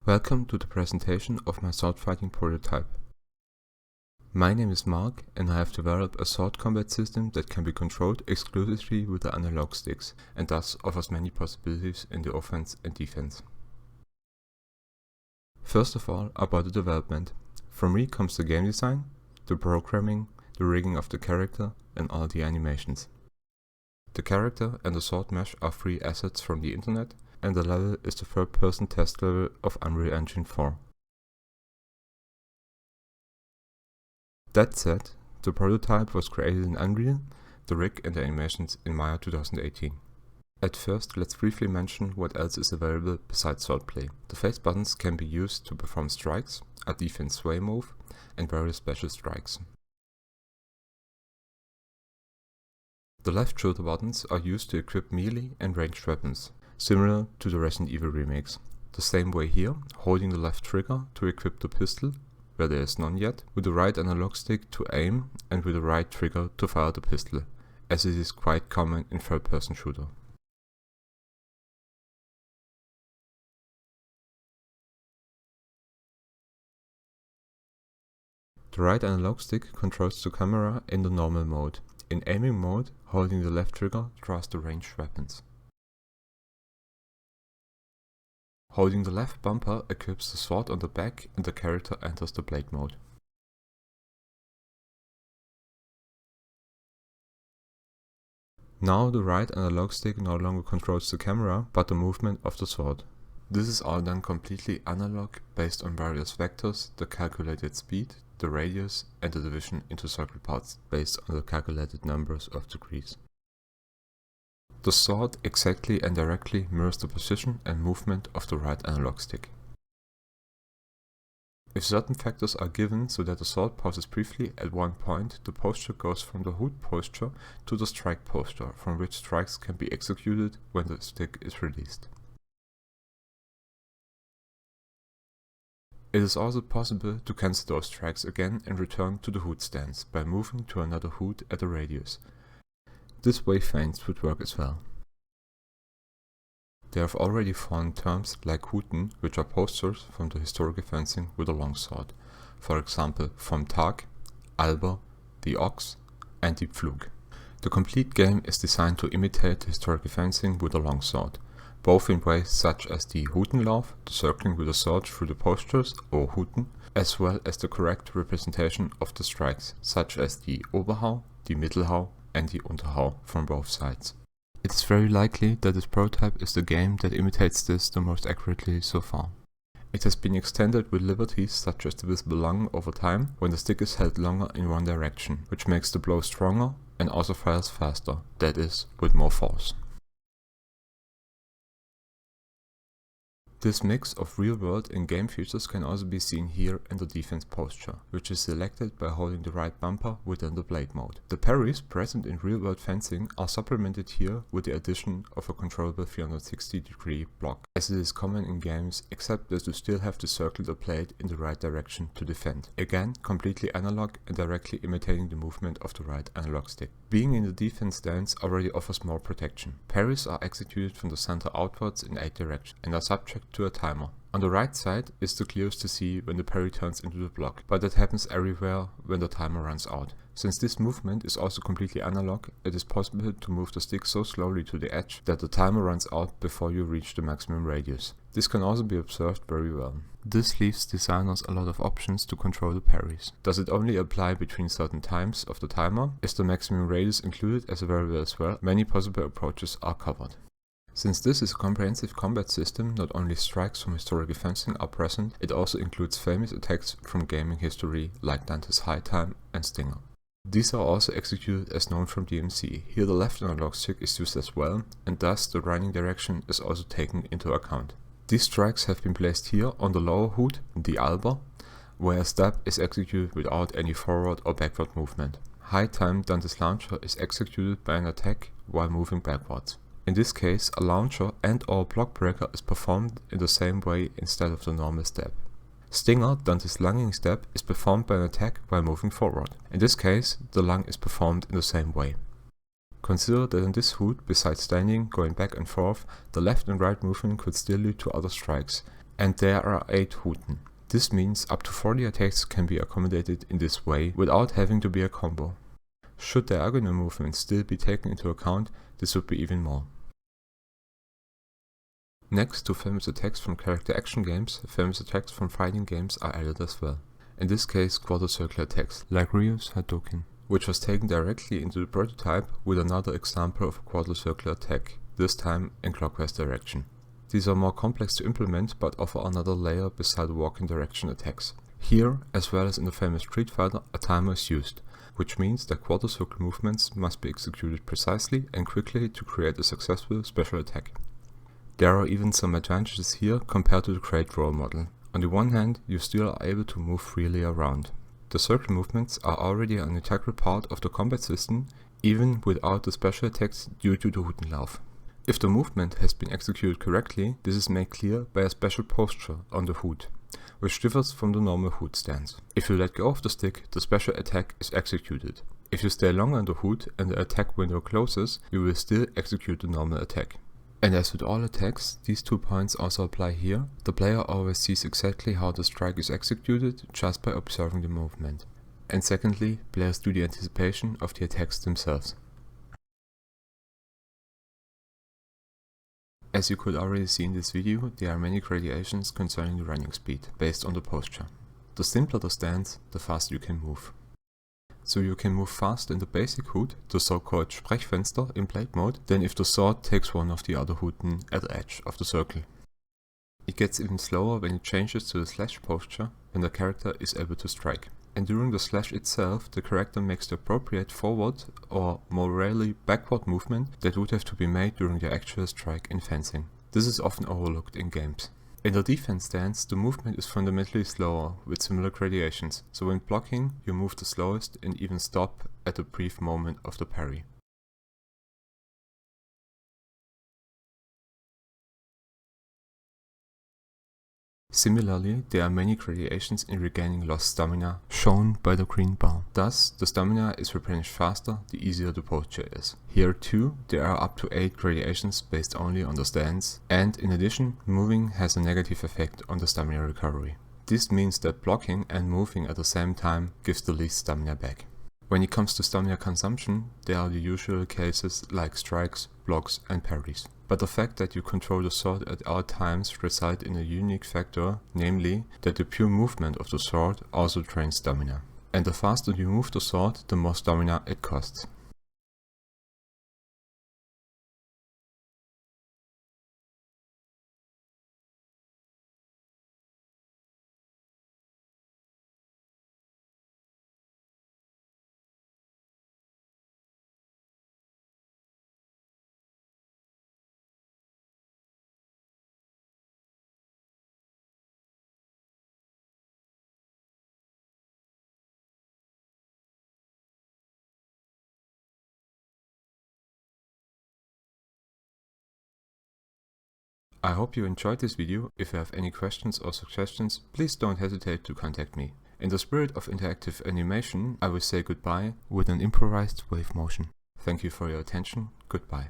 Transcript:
Welcome to the presentation of my sword fighting prototype. My name is Mark and I have developed a sword combat system that can be controlled exclusively with the analog sticks and thus offers many possibilities in the offense and defense. First of all, about the development. From me comes the game design, the programming, the rigging of the character and all the animations. The character and the sword mesh are free assets from the internet, and the level is the third-person test level of Unreal Engine 4. That said, the prototype was created in Unreal, the rig and the animations in Maya 2018. At first, let's briefly mention what else is available besides swordplay. The face buttons can be used to perform strikes, a defense sway move, and various special strikes. The left shoulder buttons are used to equip melee and ranged weapons, similar to the Resident Evil remakes. The same way here, holding the left trigger to equip the pistol, where there is none yet, with the right analog stick to aim and with the right trigger to fire the pistol, as it is quite common in third-person shooter. The right analog stick controls the camera in the normal mode. In aiming mode, holding the left trigger draws the ranged weapons. Holding the left bumper equips the sword on the back and the character enters the blade mode. Now the right analog stick no longer controls the camera, but the movement of the sword. This is all done completely analog, based on various vectors, the calculated speed, the radius and the division into circle parts, based on the calculated numbers of degrees. The sword exactly and directly mirrors the position and movement of the right analog stick. If certain factors are given so that the sword pauses briefly at one point, the posture goes from the hood posture to the strike posture, from which strikes can be executed when the stick is released. It is also possible to cancel those strikes again and return to the hood stance by moving to another hood at a radius. This way feints would work as well. There have already formed terms like Huten, which are postures from the historical fencing with a longsword. For example, vom Tag, Alber, the Ox, and die Pflug. The complete game is designed to imitate historical fencing with a longsword, both in ways such as the Hutenlauf, the circling with a sword through the postures, or Huten, as well as the correct representation of the strikes, such as the Oberhau, the Mittelhau, and the Unterhau from both sides. It is very likely that this prototype is the game that imitates this the most accurately so far. It has been extended with liberties such as the visible lung over time when the stick is held longer in one direction, which makes the blow stronger and also fires faster, that is, with more force. This mix of real-world and game features can also be seen here in the defense posture, which is selected by holding the right bumper within the blade mode. The parries present in real-world fencing are supplemented here with the addition of a controllable 360-degree block, as it is common in games, except that you still have to circle the blade in the right direction to defend. Again, completely analog and directly imitating the movement of the right analog stick. Being in the defense stance already offers more protection. Parries are executed from the center outwards in 8 directions and are subject to a timer. On the right side is the clearest to see when the parry turns into the block, but that happens everywhere when the timer runs out. Since this movement is also completely analog, it is possible to move the stick so slowly to the edge that the timer runs out before you reach the maximum radius. This can also be observed very well. This leaves designers a lot of options to control the parries. Does it only apply between certain times of the timer? Is the maximum radius included as a variable as well? Many possible approaches are covered. Since this is a comprehensive combat system, not only strikes from historical fencing are present, it also includes famous attacks from gaming history like Dante's High Time and Stinger. These are also executed as known from DMC. Here the left analog stick is used as well, and thus the running direction is also taken into account. These strikes have been placed here on the lower hood, the Alber, where a stab is executed without any forward or backward movement. High Time Dante's Launcher is executed by an attack while moving backwards. In this case, a launcher and/or block breaker is performed in the same way instead of the normal stab. Stinger, Dante's lunging stab, is performed by an attack while moving forward. In this case, the lung is performed in the same way. Consider that in this hood, besides standing, going back and forth, the left and right movement could still lead to other strikes, and there are 8 Huten. This means up to 40 attacks can be accommodated in this way without having to be a combo. Should diagonal movement still be taken into account, this would be even more. Next to famous attacks from character action games, famous attacks from fighting games are added as well. In this case, quarter circular attacks, like Ryu's Hadouken, which was taken directly into the prototype with another example of a quarter circular attack, this time in clockwise direction. These are more complex to implement but offer another layer beside the walking direction attacks. Here, as well as in the famous Street Fighter, a timer is used, which means that quarter circle movements must be executed precisely and quickly to create a successful special attack. There are even some advantages here compared to the Great Roll model. On the one hand, you still are able to move freely around. The circle movements are already an integral part of the combat system, even without the special attacks due to the Hutenlauf. If the movement has been executed correctly, this is made clear by a special posture on the Hut, which differs from the normal Hut stance. If you let go of the stick, the special attack is executed. If you stay longer in the Hut and the attack window closes, you will still execute the normal attack. And as with all attacks, these 2 points also apply here. The player always sees exactly how the strike is executed just by observing the movement. And secondly, players do the anticipation of the attacks themselves. As you could already see in this video, there are many gradations concerning the running speed, based on the posture. The simpler the stance, the faster you can move. So you can move fast in the basic Hut, the so-called Sprechfenster in blade mode, than if the sword takes one of the other Huten at the edge of the circle. It gets even slower when it changes to the slash posture, when the character is able to strike. And during the slash itself, the character makes the appropriate forward or more rarely backward movement that would have to be made during the actual strike in fencing. This is often overlooked in games. In the defense stance, the movement is fundamentally slower with similar gradations, so when blocking, you move the slowest and even stop at a brief moment of the parry. Similarly, there are many gradations in regaining lost stamina, shown by the green bar. Thus, the stamina is replenished faster the easier the posture is. Here too, there are up to 8 gradations based only on the stance, and in addition, moving has a negative effect on the stamina recovery. This means that blocking and moving at the same time gives the least stamina back. When it comes to stamina consumption, there are the usual cases like strikes, blocks and parries. But the fact that you control the sword at all times resides in a unique factor, namely that the pure movement of the sword also drains stamina. And the faster you move the sword, the more stamina it costs. I hope you enjoyed this video. If you have any questions or suggestions, please don't hesitate to contact me. In the spirit of interactive animation, I will say goodbye with an improvised wave motion. Thank you for your attention. Goodbye.